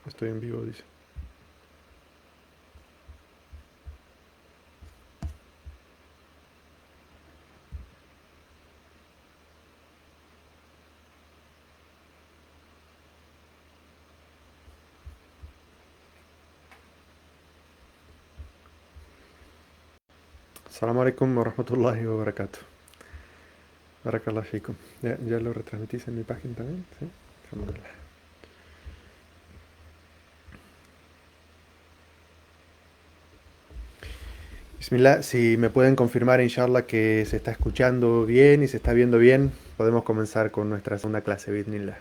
Estoy en vivo, dice. Assalamu alaikum wa rahmatullahi wa barakatuh. Barakallah fikum. ¿Ya lo retransmitís en mi página también? Sí. Alhamdulillah. Bismillah, si me pueden confirmar, inshallah, que se está escuchando bien y se está viendo bien, podemos comenzar con nuestra segunda clase, bismillah.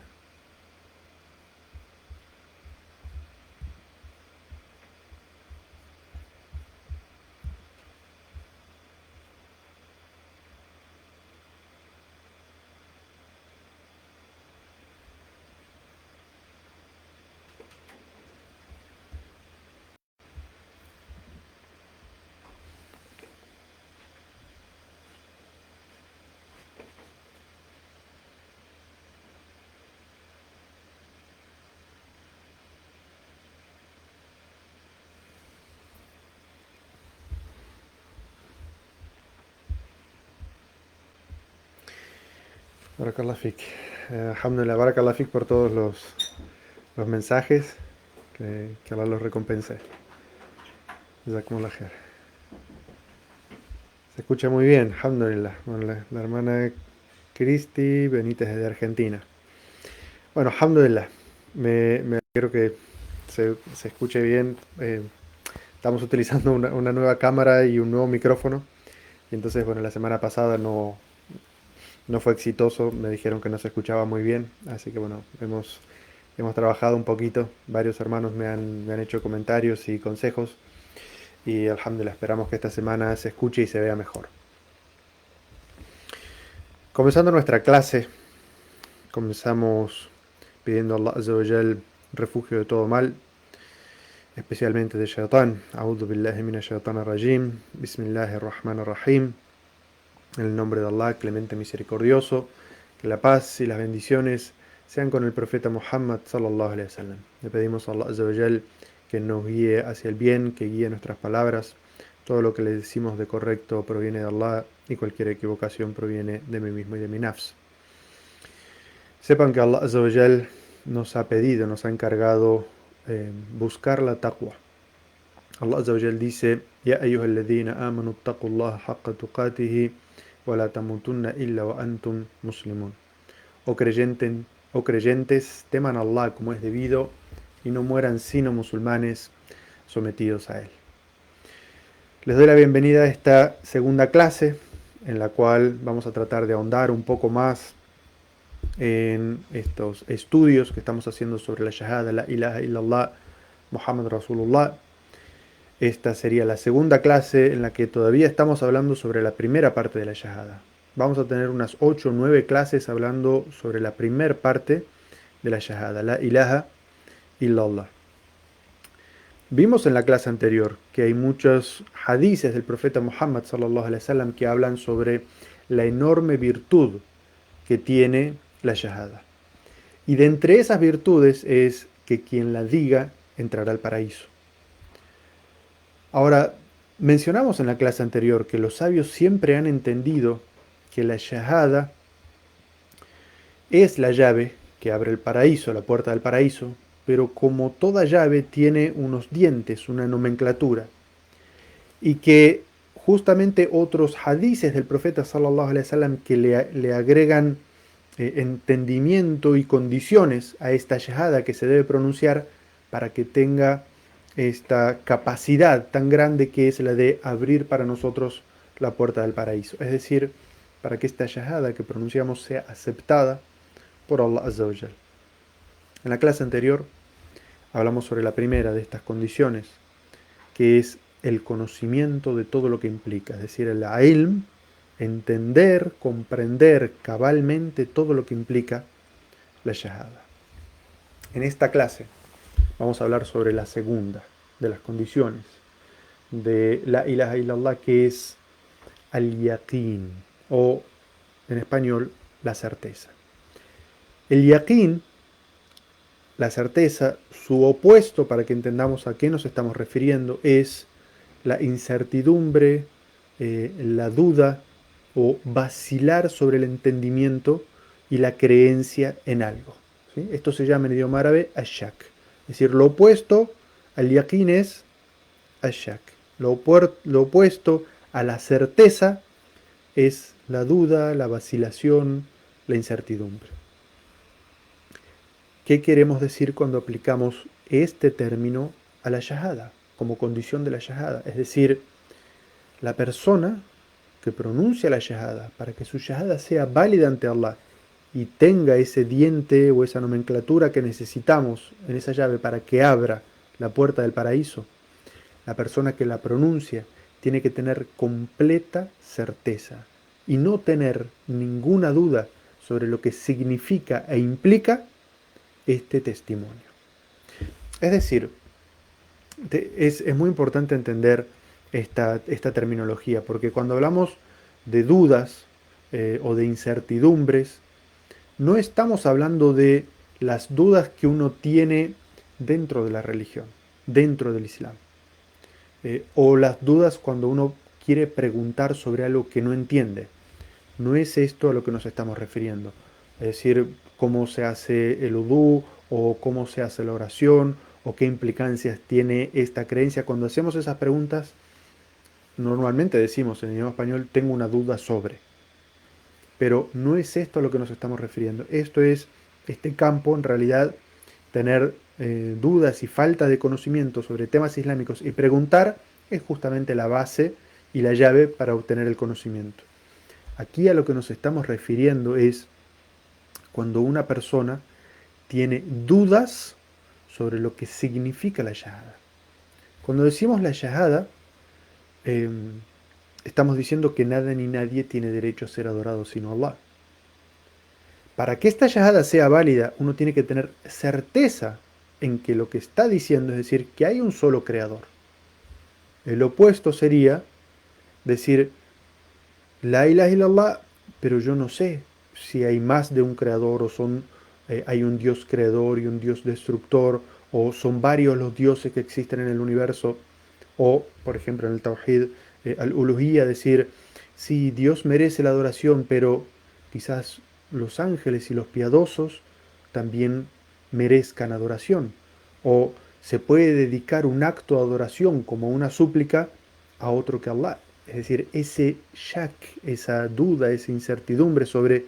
Barakallah fik. Alhamdulillah, barakallah fik por todos los mensajes. Que Allah los recompense. Jazakumullah khair. Se escucha muy bien, alhamdulillah. Bueno, la hermana Cristi Benítez de Argentina. Bueno, alhamdulillah. Me alegro que se escuche bien. Estamos utilizando una nueva cámara y un nuevo micrófono. Y entonces, bueno, la semana pasada no fue exitoso. Me dijeron que no se escuchaba muy bien. Así que, bueno, hemos trabajado un poquito. Varios hermanos me han hecho comentarios y consejos. Y alhamdulillah, esperamos que esta semana se escuche y se vea mejor. Comenzando nuestra clase, comenzamos pidiendo a Allah Azza wa Jal refugio de todo mal, especialmente de Shaitán. A'udhu billahi minash shaitanir rajim. Bismillahir rahmanir rahim. En el nombre de Allah, clemente misericordioso. Que la paz y las bendiciones sean con el profeta Muhammad sallallahu alaihi wasallam. Le pedimos a Allah Azza wa Jal que nos guíe hacia el bien, que guíe nuestras palabras. Todo lo que le decimos de correcto proviene de Allah y cualquier equivocación proviene de mí mismo y de mi nafs. Sepan que Allah Azza wa Jal nos ha pedido, nos ha encargado buscar la taqwa. Allah Azza wa Jal dice: Ya ayyuhalladhina amanu taqullaha haqqa tuqatihi wa la tamutunna illa wa antum muslimun. O creyentes, teman a Allah como es debido y no mueran sino musulmanes sometidos a Él. Les doy la bienvenida a esta segunda clase, en la cual vamos a tratar de ahondar un poco más en estos estudios que estamos haciendo sobre la Shahada, la ilaha illallah, Muhammad Rasulullah. Esta sería la segunda clase en la que todavía estamos hablando sobre la primera parte de la Shahada. Vamos a tener unas 8 o 9 clases hablando sobre la primera parte de la Shahada, la ilaha illallah. Vimos en la clase anterior que hay muchos hadices del profeta Muhammad sallallahu alaihi wasallam que hablan sobre la enorme virtud que tiene la Shahada. Y de entre esas virtudes es que quien la diga entrará al paraíso. Ahora, mencionamos en la clase anterior que los sabios siempre han entendido que la Shahada es la llave que abre el paraíso, la puerta del paraíso, pero como toda llave tiene unos dientes, una nomenclatura, y que justamente otros hadices del profeta sallallahu alaihi wasallam que le agregan entendimiento y condiciones a esta shahada que se debe pronunciar para que tenga esta capacidad tan grande que es la de abrir para nosotros la puerta del paraíso. Es decir, para que esta shahada que pronunciamos sea aceptada por Allah Azza wa Jal. En la clase anterior hablamos sobre la primera de estas condiciones, que es el conocimiento de todo lo que implica, es decir, el ilm, entender, comprender cabalmente todo lo que implica la shahada. En esta clase vamos a hablar sobre la segunda de las condiciones de la ilaha illallah, que es al-yaqin, o en español, la certeza. El yaqin la certeza, su opuesto, para que entendamos a qué nos estamos refiriendo, es la incertidumbre, la duda o vacilar sobre el entendimiento y la creencia en algo. ¿Sí? Esto se llama en idioma árabe ashak. Es decir, lo opuesto al yaqin es ashak. Lo opuesto a la certeza es la duda, la vacilación, la incertidumbre. ¿Qué queremos decir cuando aplicamos este término a la shahada, como condición de la shahada? Es decir, la persona que pronuncia la shahada, para que su shahada sea válida ante Allah y tenga ese diente o esa nomenclatura que necesitamos en esa llave para que abra la puerta del paraíso, la persona que la pronuncia tiene que tener completa certeza y no tener ninguna duda sobre lo que significa e implica este testimonio. Es decir, es muy importante entender esta terminología, porque cuando hablamos de dudas o de incertidumbres, no estamos hablando de las dudas que uno tiene dentro de la religión, dentro del Islam, o las dudas cuando uno quiere preguntar sobre algo que no entiende. No es esto a lo que nos estamos refiriendo. Es decir, cómo se hace el udú o cómo se hace la oración o qué implicancias tiene esta creencia. Cuando hacemos esas preguntas, normalmente decimos en el idioma español, tengo una duda sobre. Pero no es esto a lo que nos estamos refiriendo. Esto es, este campo, en realidad, tener dudas y falta de conocimiento sobre temas islámicos y preguntar es justamente la base y la llave para obtener el conocimiento. Aquí a lo que nos estamos refiriendo es cuando una persona tiene dudas sobre lo que significa la shahada. Cuando decimos la shahada, eh, estamos diciendo que nada ni nadie tiene derecho a ser adorado sino Allah. Para que esta shahada sea válida, uno tiene que tener certeza en que lo que está diciendo es decir que hay un solo creador. El opuesto sería decir la ilaha illallah, pero yo no sé si hay más de un creador o hay un Dios creador y un Dios destructor, o son varios los dioses que existen en el universo, o, por ejemplo, en el Tawhid, al-Uluhiyya, decir, sí, Dios merece la adoración, pero quizás los ángeles y los piadosos también merezcan adoración, o se puede dedicar un acto de adoración como una súplica a otro que Allah. Es decir, ese shak, esa duda, esa incertidumbre sobre,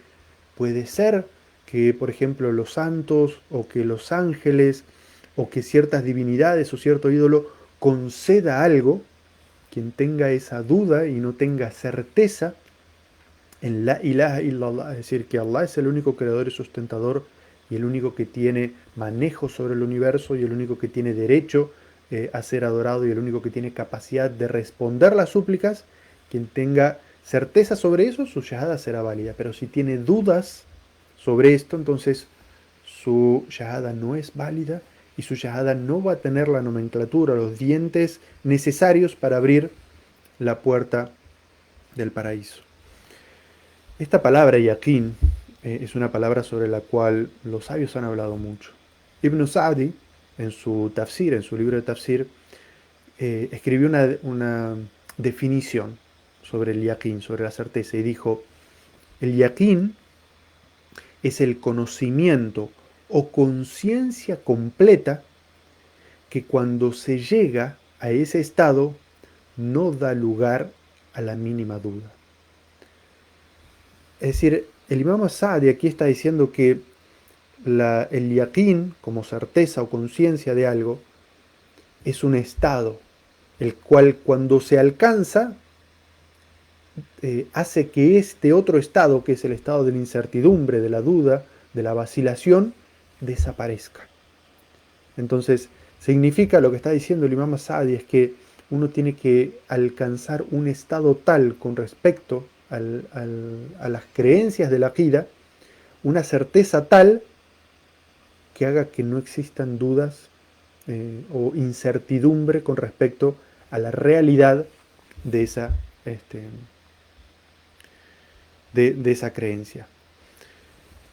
puede ser que, por ejemplo, los santos o que los ángeles o que ciertas divinidades o cierto ídolo conceda algo, quien tenga esa duda y no tenga certeza en la ilaha illallah, es decir, que Allah es el único creador y sustentador y el único que tiene manejo sobre el universo y el único que tiene derecho a ser adorado y el único que tiene capacidad de responder las súplicas, quien tenga certeza sobre eso, su shahada será válida. Pero si tiene dudas sobre esto, entonces su shahada no es válida y su shahada no va a tener la nomenclatura, los dientes necesarios para abrir la puerta del paraíso. Esta palabra yaqin es una palabra sobre la cual los sabios han hablado mucho. Ibn Sa'di, en su tafsir, en su libro de tafsir, escribió una definición sobre el yaqin, sobre la certeza, y dijo, el yaqin es el conocimiento o conciencia completa que cuando se llega a ese estado no da lugar a la mínima duda. Es decir, el Imam Sa'di aquí está diciendo que el yaqin, como certeza o conciencia de algo, es un estado, el cual cuando se alcanza, hace que este otro estado, que es el estado de la incertidumbre, de la duda, de la vacilación, desaparezca. Entonces, significa lo que está diciendo el Imam Sa'di es que uno tiene que alcanzar un estado tal con respecto a las creencias de la aqida, una certeza tal que haga que no existan dudas o incertidumbre con respecto a la realidad de este, de esa creencia.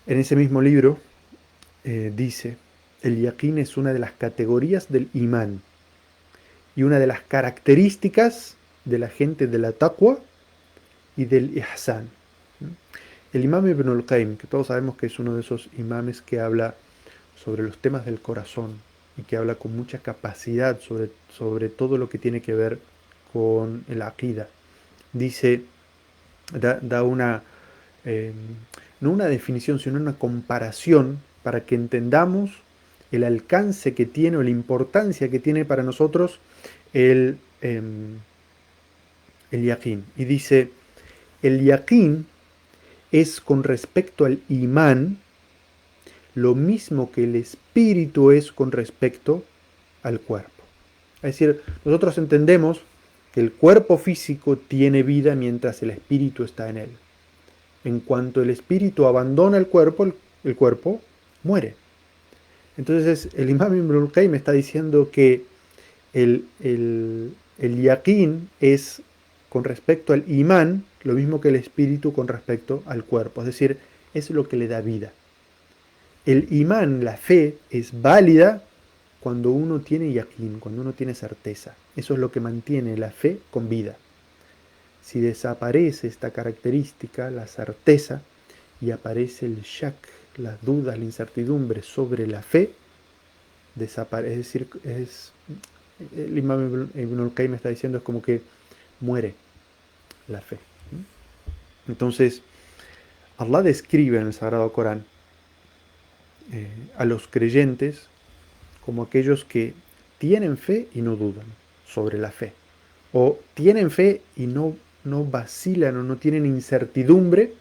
En ese mismo libro dice, el yaqín es una de las categorías del imán y una de las características de la gente de la taqwa y del ihsan. El imam Ibn al-Qayyim, que todos sabemos que es uno de esos imames que habla sobre los temas del corazón y que habla con mucha capacidad sobre todo lo que tiene que ver con el aqida. Dice, da una, eh, no una definición, sino una comparación para que entendamos el alcance que tiene o la importancia que tiene para nosotros el, eh, el yaqín. Y dice, el yaqín es con respecto al imán lo mismo que el espíritu es con respecto al cuerpo. Es decir, nosotros entendemos que el cuerpo físico tiene vida mientras el espíritu está en él. En cuanto el espíritu abandona el cuerpo muere. Entonces el imam Ibn al-Qayyim está diciendo que el yaqín es con respecto al imán lo mismo que el espíritu con respecto al cuerpo. Es decir, es lo que le da vida. El imán, la fe, es válida cuando uno tiene yaqín, cuando uno tiene certeza. Eso es lo que mantiene la fe con vida. Si desaparece esta característica, la certeza, y aparece el shak, las dudas, la incertidumbre sobre la fe, desaparece. Es decir, el imam Ibn al-Qayyim está diciendo, es como que muere la fe. Entonces, Allah describe en el Sagrado Corán a los creyentes como aquellos que tienen fe y no dudan sobre la fe. O tienen fe y no vacilan o no tienen incertidumbre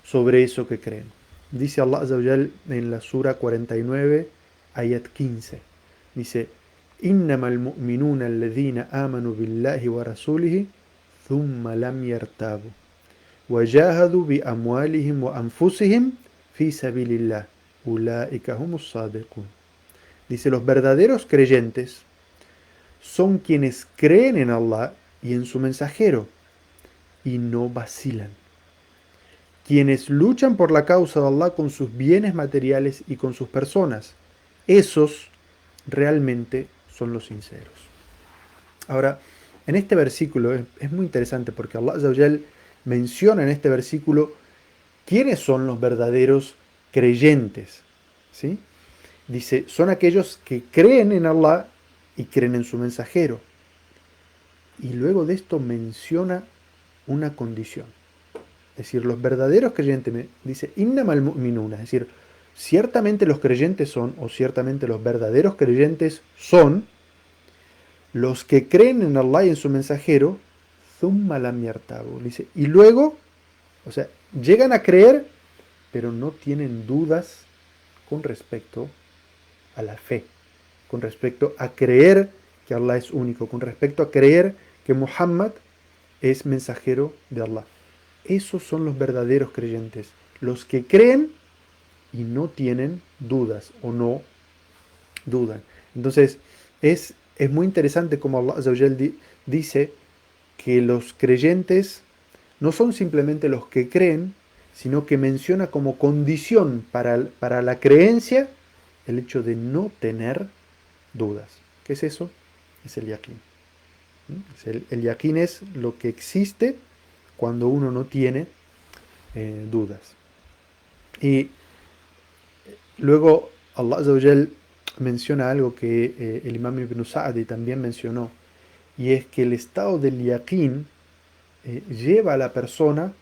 sobre eso que creen. Dice Allah Azza wa Jal en la Sura 49, ayat 15. Dice, إنما المؤمنون الذين آمنوا بالله ورسوله ثم لم يرتابوا وجاهدوا بأموالهم وأنفسهم في سبيل الله أولئك هم الصادقون. Dice, los verdaderos creyentes son quienes creen en Allah y en su mensajero y no vacilan. Quienes luchan por la causa de Allah con sus bienes materiales y con sus personas. Esos realmente son los sinceros. Ahora, en este versículo es muy interesante porque Allah Azza wa Jal menciona en este versículo quiénes son los verdaderos creyentes. ¿Sí? Dice, son aquellos que creen en Allah y creen en su mensajero. Y luego de esto menciona una condición. Es decir, los verdaderos creyentes, dice, innamal mu'minuna, es decir, ciertamente los creyentes son, o ciertamente los verdaderos creyentes son, los que creen en Allah y en su mensajero, thumma lam yartabu. Dice, y luego, o sea, llegan a creer, pero no tienen dudas con respecto a la fe, con respecto a creer que Allah es único, con respecto a creer que Muhammad es mensajero de Allah. Esos son los verdaderos creyentes, los que creen y no tienen dudas o no dudan. Entonces, es muy interesante como Allah Azza wa Jal dice que los creyentes no son simplemente los que creen, sino que menciona como condición para la creencia el hecho de no tener dudas. ¿Qué es eso? Es el yaqín. El yaqín es lo que existe cuando uno no tiene dudas. Y luego Allah Azza wa Jal menciona algo que el imam Ibn Sa'di también mencionó, y es que el estado del yaqín lleva a la persona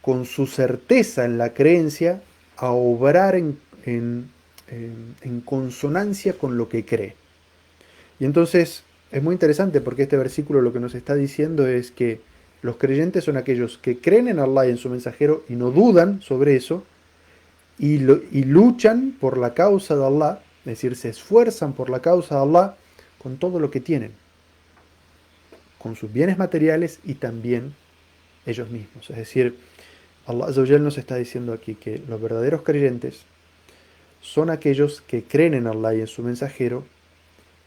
con su certeza en la creencia a obrar en consonancia con lo que cree. Y entonces es muy interesante porque este versículo lo que nos está diciendo es que los creyentes son aquellos que creen en Allah y en su mensajero y no dudan sobre eso y luchan por la causa de Allah, es decir, se esfuerzan por la causa de Allah con todo lo que tienen, con sus bienes materiales y también ellos mismos. Es decir, Allah Azza wa Jal nos está diciendo aquí que los verdaderos creyentes son aquellos que creen en Allah y en su mensajero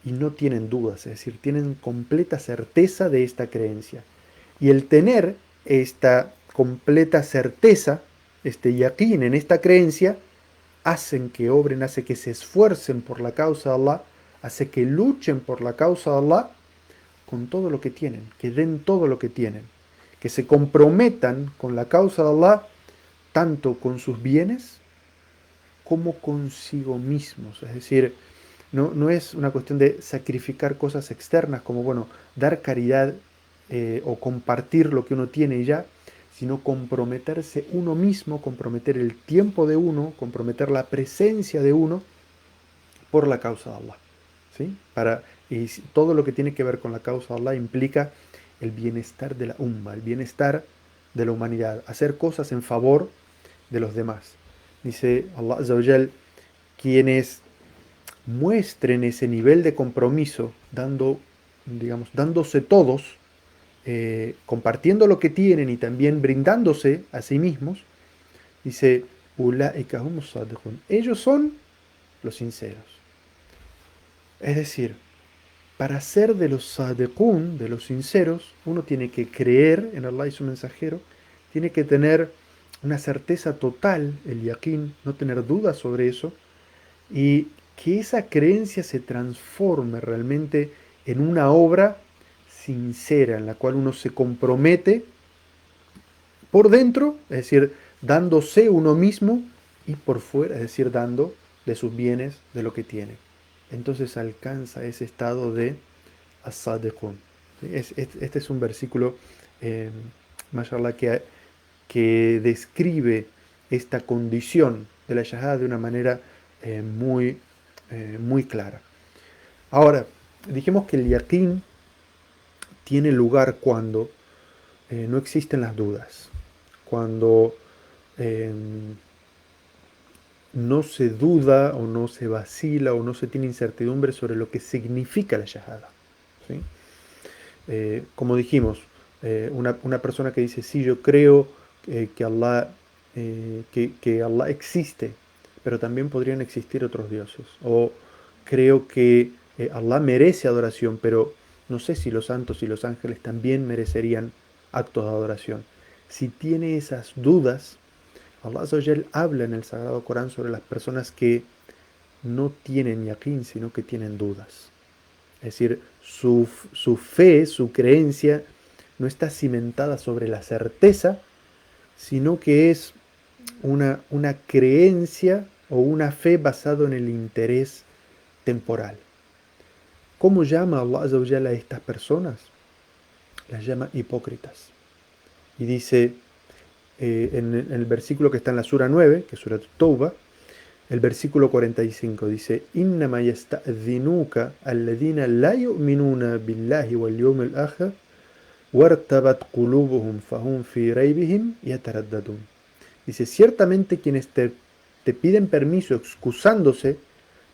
y no tienen dudas, es decir, tienen completa certeza de esta creencia. Y el tener esta completa certeza, este yaqín en esta creencia, hacen que obren, hace que se esfuercen por la causa de Allah, hace que luchen por la causa de Allah con todo lo que tienen, que den todo lo que tienen, que se comprometan con la causa de Allah tanto con sus bienes como consigo mismos. Es decir, no es una cuestión de sacrificar cosas externas como, bueno, dar caridad o compartir lo que uno tiene y ya, sino comprometerse uno mismo, comprometer el tiempo de uno, comprometer la presencia de uno por la causa de Allah. ¿Sí? Y todo lo que tiene que ver con la causa de Allah implica el bienestar de la umma, el bienestar de la humanidad, hacer cosas en favor de los demás. Dice Allah Azza wa Jal, quienes muestren ese nivel de compromiso, dándose todos, compartiendo lo que tienen y también brindándose a sí mismos, dice, "Ulaika humus sadiqun". Ellos son los sinceros. Es decir, para ser de los sadiqun, de los sinceros, uno tiene que creer en Allah y su mensajero, tiene que tener una certeza total, el yaqín, no tener dudas sobre eso, y que esa creencia se transforme realmente en una obra sincera, en la cual uno se compromete por dentro, es decir, dándose uno mismo, y por fuera, es decir, dando de sus bienes, de lo que tiene. Entonces alcanza ese estado de as-sadiqun. ¿Sí? Este es un versículo, mashallah, que describe esta condición de la shahada de una manera muy clara. Ahora, dijimos que el yaqín tiene lugar cuando no existen las dudas, cuando eh, no se duda o no se vacila o no se tiene incertidumbre sobre lo que significa la shahada. ¿Sí? Como dijimos, una persona que dice, sí, yo creo que Allah existe, pero también podrían existir otros dioses. O creo que Allah merece adoración, pero no sé si los santos y los ángeles también merecerían actos de adoración. Si tiene esas dudas, Allah Azza wa Jal habla en el Sagrado Corán sobre las personas que no tienen yaqín, sino que tienen dudas. Es decir, su fe, su creencia, no está cimentada sobre la certeza, sino que es una creencia o una fe basada en el interés temporal. ¿Cómo llama Allah Azza wa Jalla a estas personas? Las llama hipócritas. Y dice en el versículo que está en la Sura 9, que es Sura Tawbah, el versículo 45 dice: "Innama yasta'dhinuka alladhina la yu'minuna billahi wal yawmil akhir wartabat qulubuhum fahum fi raybihim yataraddadun". Dice, ciertamente quienes te piden permiso excusándose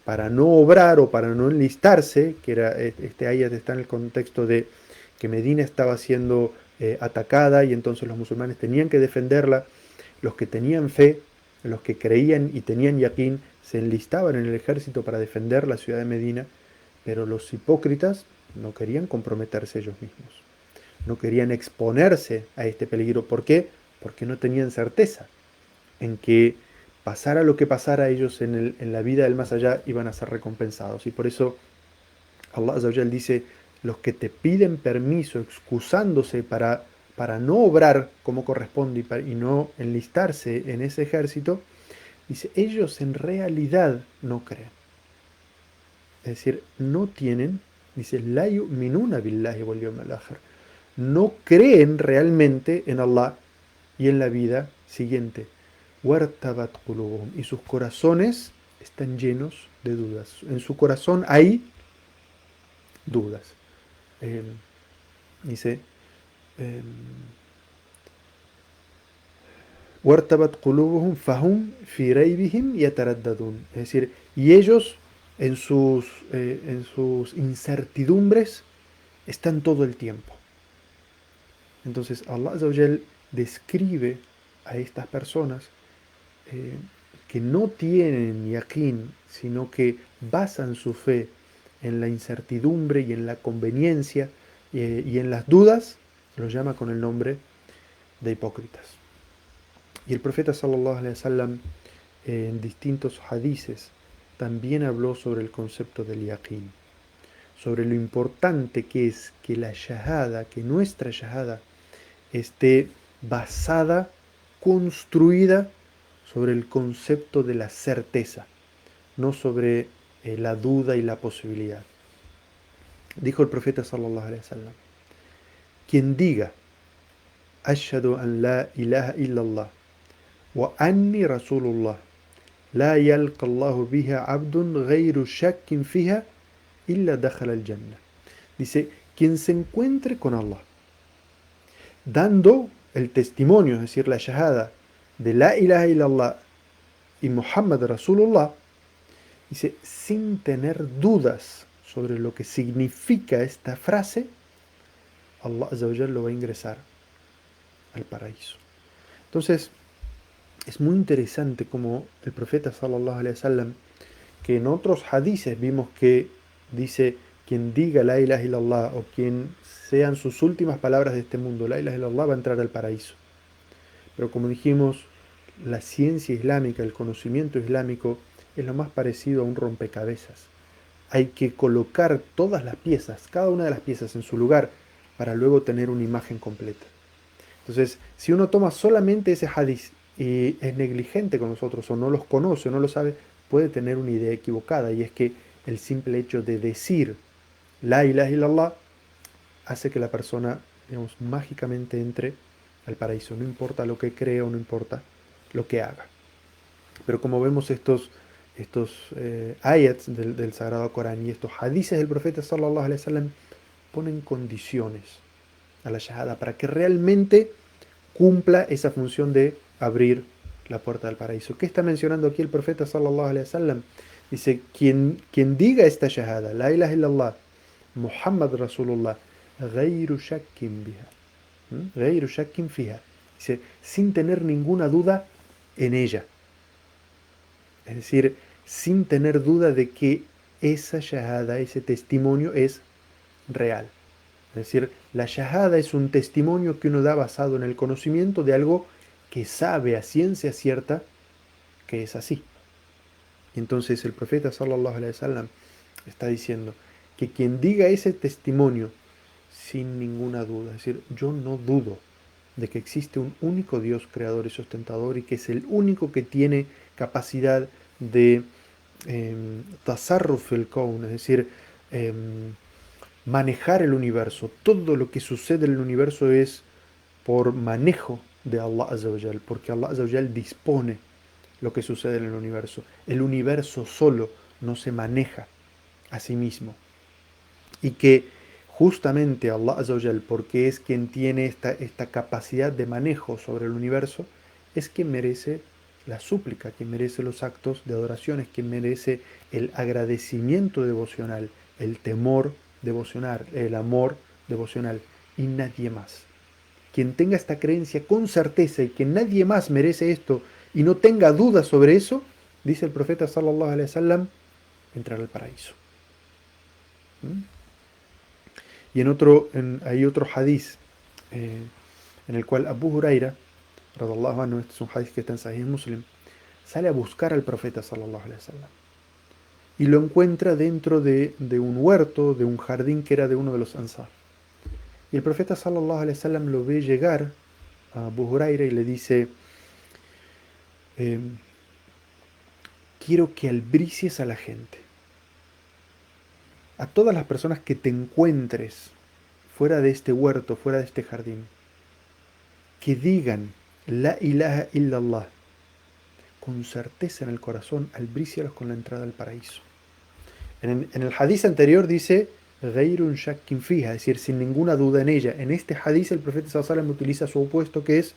para no obrar o para no enlistarse, que era este ayat está en el contexto de que Medina estaba siendo atacada y entonces los musulmanes tenían que defenderla, los que tenían fe, los que creían y tenían yaqín, se enlistaban en el ejército para defender la ciudad de Medina, pero los hipócritas no querían comprometerse ellos mismos, no querían exponerse a este peligro. ¿Por qué? Porque no tenían certeza en que pasara lo que pasara, ellos en la vida del más allá iban a ser recompensados. Y por eso Allah Azza wa Jal dice, los que te piden permiso excusándose para no obrar como corresponde y no enlistarse en ese ejército, dice, ellos en realidad no creen. Es decir, no tienen, dice, la yu'minuna billahi wal yawmil akhir. No creen realmente en Allah y en la vida siguiente. Wartabat qulubuhum, y sus corazones están llenos de dudas. En su corazón hay dudas. Eh, dice, Wartabat qulubuhum fahum fi raybihim yataraddadun. Es decir, y ellos en sus incertidumbres están todo el tiempo. Entonces Allah Azza wa Jal describe a estas personas eh, que no tienen yaqín, sino que basan su fe en la incertidumbre y en la conveniencia y en las dudas, los llama con el nombre de hipócritas. Y el profeta sallallahu alaihi wasallam en distintos hadices también habló sobre el concepto del yaqeen, sobre lo importante que es que la shahada, que nuestra shahada esté basada, construida sobre el concepto de la certeza, no sobre la duda y la posibilidad. Dijo el profeta sallallahu alaihi wasallam: quien diga ashhadu an la ilaha illallah wa anni rasulullah la yalqa Allahu biha abdun ghayru shakkin fiha illa dakhala al jannah. Dice, quien se encuentre con Allah dando el testimonio, es decir, la shahada de la ilaha illallah y Muhammad Rasulullah, dice, sin tener dudas sobre lo que significa esta frase, Allah Azza wa Jalla lo va a ingresar al paraíso. Entonces, es muy interesante como el profeta sallallahu alaihi wasallam, que en otros hadices vimos que dice, quien diga la ilaha illallah o quien sean sus últimas palabras de este mundo, la ilaha illallah, va a entrar al paraíso. Pero como dijimos, la ciencia islámica, el conocimiento islámico, es lo más parecido a un rompecabezas. Hay que colocar todas las piezas, cada una de las piezas en su lugar, para luego tener una imagen completa. Entonces, si uno toma solamente ese hadith y es negligente con nosotros, o no los conoce, o no lo sabe, puede tener una idea equivocada, y es que el simple hecho de decir la ilaha illallah hace que la persona, digamos, mágicamente entre al paraíso, no importa lo que crea o no importa lo que haga. Pero como vemos estos ayats del Sagrado Corán y estos hadices del profeta sallallahu alaihi wasallam ponen condiciones a la shahada para que realmente cumpla esa función de abrir la puerta del paraíso. ¿Qué está mencionando aquí el profeta sallallahu alaihi wasallam? Dice, quien diga esta shahada, la ilaha illallah, Muhammad Rasulullah, ghayru shakkin biha, ghayru shakkin fiha, dice, sin tener ninguna duda en ella. Es decir, sin tener duda de que esa shahada, ese testimonio es real. Es decir, la shahada es un testimonio que uno da basado en el conocimiento de algo que sabe a ciencia cierta que es así. Y entonces el profeta sallallahu alaihi wasallam está diciendo que quien diga ese testimonio sin ninguna duda, es decir, yo no dudo de que existe un único Dios creador y sustentador y que es el único que tiene capacidad de tasarruf el kaun, es decir, manejar el universo. Todo lo que sucede en el universo es por manejo de Allah Azza wa Jal, porque Allah Azza wa Jal dispone lo que sucede en el universo. El universo solo no se maneja a sí mismo. Y que justamente Allah Azza wa Jal, porque es quien tiene esta capacidad de manejo sobre el universo, es quien merece la súplica, quien merece los actos de adoración, es quien merece el agradecimiento devocional, el temor devocional, el amor devocional, y nadie más. Quien tenga esta creencia con certeza y que nadie más merece esto y no tenga dudas sobre eso, dice el profeta sallallahu alaihi wasallam, entrará al paraíso. Y hay otro hadiz en el cual Abu Huraira, radallahu anhu, este es un hadiz que está en Sahih Muslim, sale a buscar al profeta sallallahu alaihi wasallam y lo encuentra dentro de un huerto, de un jardín que era de uno de los ansar. Y el profeta sallallahu alaihi wasallam lo ve llegar a Abu Huraira y le dice, quiero que albricies a la gente, a todas las personas que te encuentres fuera de este huerto, fuera de este jardín, que digan la ilaha illallah con certeza en el corazón, albrícialos con la entrada al paraíso. En el hadiz anterior dice ghayrun shakkin fiha, es decir, sin ninguna duda en ella. En este hadiz el profeta sallallahu alaihi wasallam utiliza su opuesto, que es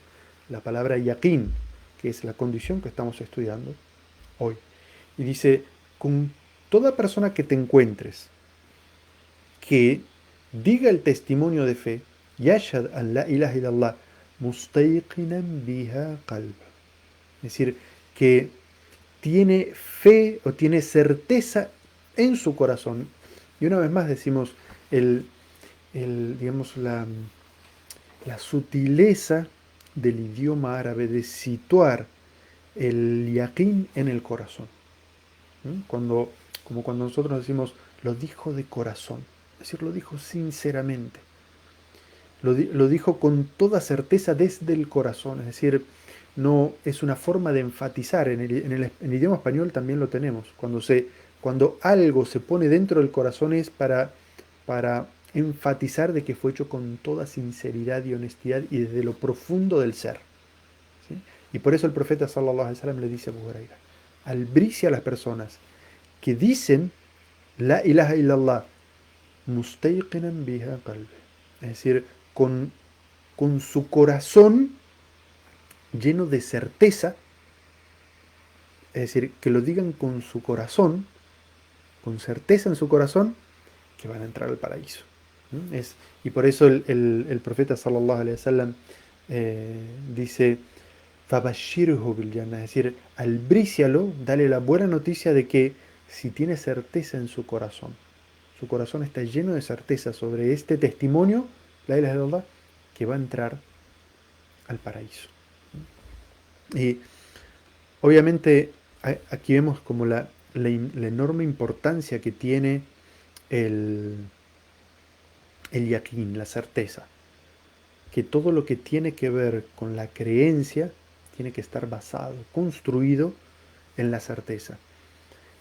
la palabra yaqin, que es la condición que estamos estudiando hoy. Y dice, con toda persona que te encuentres que diga el testimonio de fe, yashhad an la ilaha illallah mustayqinan biha qalb, es decir, que tiene fe o tiene certeza en su corazón. Y una vez más decimos digamos, la sutileza del idioma árabe de situar el yaqín en el corazón. ¿Mm? Como cuando nosotros decimos, lo dijo de corazón, es decir, lo dijo sinceramente, lo dijo con toda certeza desde el corazón, es decir, no es una forma de enfatizar, en el idioma español también lo tenemos, cuando algo se pone dentro del corazón es para enfatizar de que fue hecho con toda sinceridad y honestidad y desde lo profundo del ser. ¿Sí? Y por eso el profeta sallallahu alaihi wasallam le dice a Abu Huraira, albricia a las personas que dicen la ilaha illallah mustayqinan biha qalbi, es decir, con, con su corazón lleno de certeza, es decir, que lo digan con su corazón, con certeza en su corazón, que van a entrar al paraíso. ¿Mm? Y por eso el profeta sallallahu alaihi wasallam dice, Fabashirhu bil Jannah, es decir, albrícialo, dale la buena noticia de que si tiene certeza en su corazón está lleno de certeza sobre este testimonio, la ilaha illallah, que va a entrar al paraíso. Y obviamente aquí vemos como la enorme importancia que tiene el, el yaqín, la certeza, que todo lo que tiene que ver con la creencia tiene que estar basado, construido en la certeza.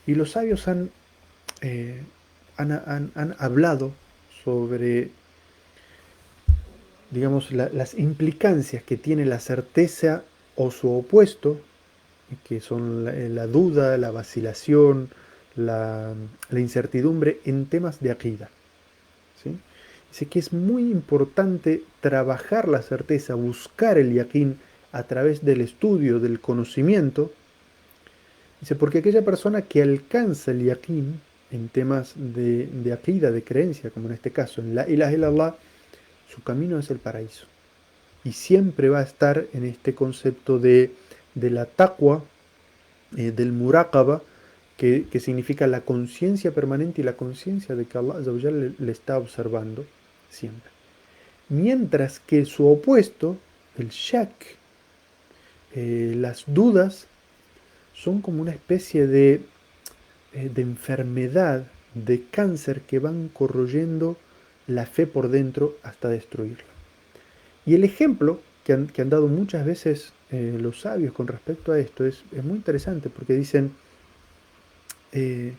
Y los sabios eh, han hablado sobre, digamos, las implicancias que tiene la certeza o su opuesto, que son la duda, la vacilación, la incertidumbre en temas de aqida. ¿Sí? Dice que es muy importante trabajar la certeza, buscar el yaqín a través del estudio, del conocimiento. Dice, porque aquella persona que alcanza el yaqín en temas de aqida, de creencia, como en este caso, en la ilaha illallah, su camino es el paraíso. Y siempre va a estar en este concepto de la taqwa, del muraqaba, que significa la conciencia permanente y la conciencia de que Allah Azza wa Jalla le está observando siempre. Mientras que su opuesto, el shak, las dudas, son como una especie de enfermedad, de cáncer que van corroyendo la fe por dentro hasta destruirla. Y el ejemplo que han dado muchas veces los sabios con respecto a esto es muy interesante porque dicen, eh,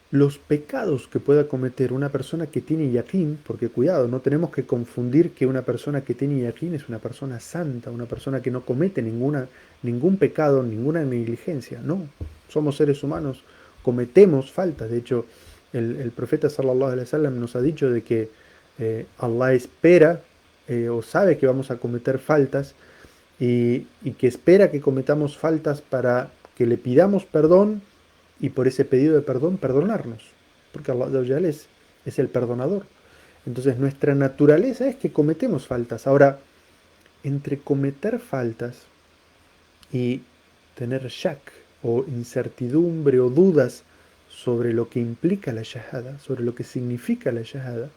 los pecados que pueda cometer una persona que tiene yaqín, porque cuidado, no tenemos que confundir que una persona que tiene yaqín es una persona santa, una persona que no comete ningún pecado, ninguna negligencia. No, somos seres humanos, cometemos faltas. De hecho, el profeta sallallahu alaihi wasallam nos ha dicho de que Allah espera o sabe que vamos a cometer faltas y que espera que cometamos faltas para que le pidamos perdón y por ese pedido de perdón perdonarnos, porque Allah es el perdonador. Entonces nuestra naturaleza es que cometemos faltas. Ahora, entre cometer faltas y tener shak o incertidumbre o dudas sobre lo que implica la shahada, sobre lo que significa la shahada,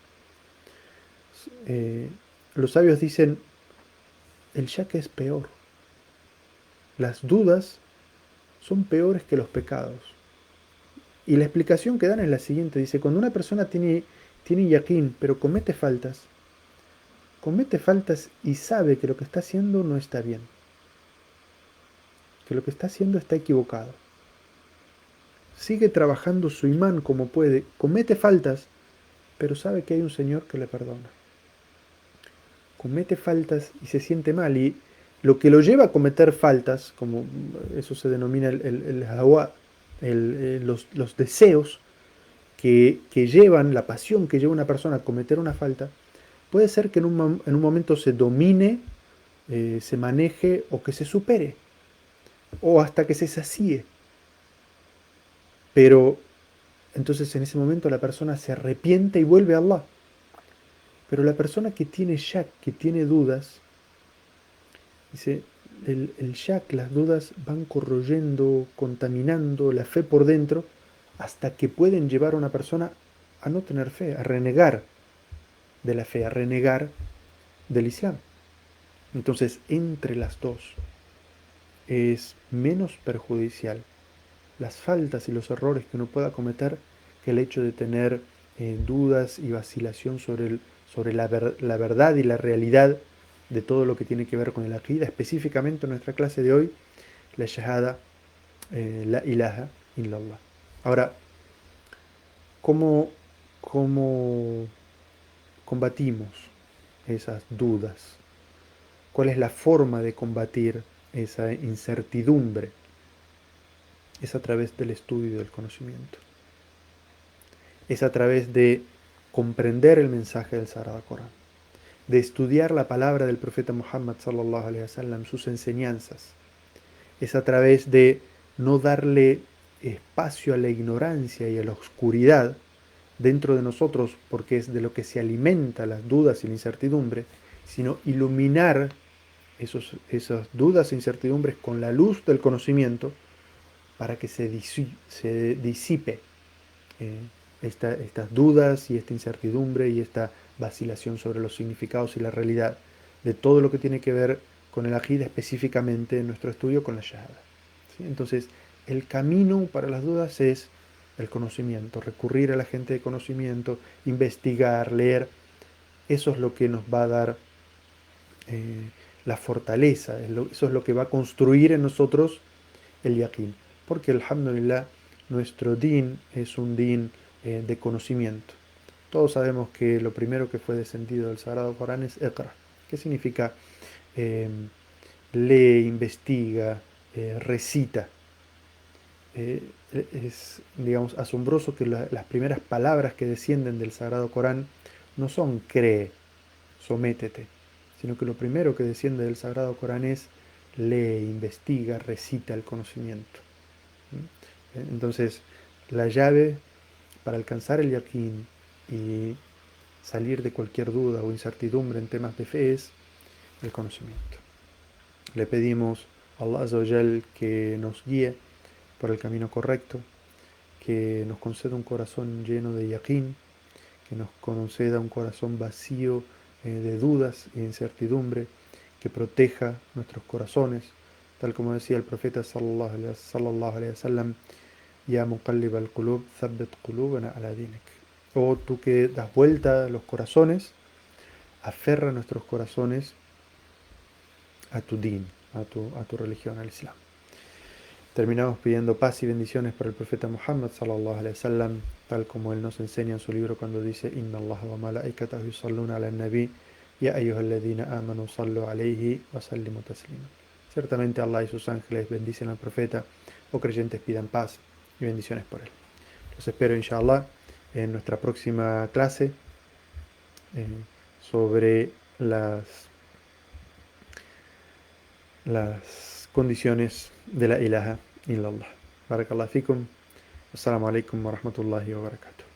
eh, los sabios dicen, el shak es peor. Las dudas son peores que los pecados. Y la explicación que dan es la siguiente, dice, cuando una persona tiene yaqín, pero comete faltas y sabe que lo que está haciendo no está bien, que lo que está haciendo está equivocado. Sigue trabajando su imán como puede, comete faltas, pero sabe que hay un Señor que le perdona. Comete faltas y se siente mal, y lo que lo lleva a cometer faltas, como eso se denomina el hawa, los deseos que llevan, la pasión que lleva una persona a cometer una falta, puede ser que en un momento se domine, se maneje o que se supere, o hasta que se sacie. Pero entonces en ese momento la persona se arrepiente y vuelve a Allah. Pero la persona que tiene shak, que tiene dudas, dice, el shak, las dudas van corroyendo, contaminando la fe por dentro, hasta que pueden llevar a una persona a no tener fe, a renegar de la fe, a renegar del Islam. Entonces, es menos perjudicial las faltas y los errores que uno pueda cometer que el hecho de tener dudas y vacilación sobre la verdad y la realidad de todo lo que tiene que ver con el aqida, específicamente en nuestra clase de hoy, la shahada, la ilaha illallah. Ahora, ¿cómo, cómo combatimos esas dudas? ¿Cuál es la forma de combatir esa incertidumbre? Es a través del estudio y del conocimiento. Es a través de comprender el mensaje del Sagrado Corán, de estudiar la palabra del profeta Muhammad sallallahu alaihi wasallam, sus enseñanzas. Es a través de no darle espacio a la ignorancia y a la oscuridad dentro de nosotros, porque es de lo que se alimenta las dudas y la incertidumbre, sino iluminar esas dudas e incertidumbres con la luz del conocimiento para que se disipe eh, estas dudas y esta incertidumbre y esta vacilación sobre los significados y la realidad de todo lo que tiene que ver con el aqida, específicamente en nuestro estudio con la shahada. ¿Sí? Entonces, el camino para las dudas es el conocimiento, recurrir a la gente de conocimiento, investigar, leer. Eso es lo que nos va a dar la fortaleza, eso es lo que va a construir en nosotros el yaqeen. Porque, alhamdulillah, nuestro din es un din de conocimiento. Todos sabemos que lo primero que fue descendido del Sagrado Corán es Iqra, que significa eh, lee, investiga, recita. Es, digamos, asombroso que las primeras palabras que descienden del Sagrado Corán no son cree, sométete, sino que lo primero que desciende del Sagrado Corán es lee, investiga, recita el conocimiento. Entonces, la llave para alcanzar el yaqeen y salir de cualquier duda o incertidumbre en temas de fe es el conocimiento. Le pedimos a Allah Azza wa Jal que nos guíe por el camino correcto, que nos conceda un corazón lleno de yaqeen, que nos conceda un corazón vacío de dudas e incertidumbre, que proteja nuestros corazones, tal como decía el profeta sallallahu alaihi wasallam, Ya muqallib al-qulub, thabbit qulubana ala dinik. Oh tú que das vuelta a los corazones, aferra nuestros corazones a tu din, a tu religión, al Islam. Terminamos pidiendo paz y bendiciones para el profeta Muhammad sallallahu alaihi wasallam, tal como él nos enseña en su libro cuando dice Inna Allah wa malaikatahu yusalluna ala nabi ya ayyuhalladhina amanu sallu alayhi wa sallimu taslima. Ciertamente Allah y sus ángeles bendicen al profeta, o creyentes pidan paz y bendiciones por él. Los espero inshallah en nuestra próxima clase eh, sobre las condiciones de la ilaha illallah. Barakallahu fikum. Assalamu alaikum wa rahmatullahi wa barakatuh.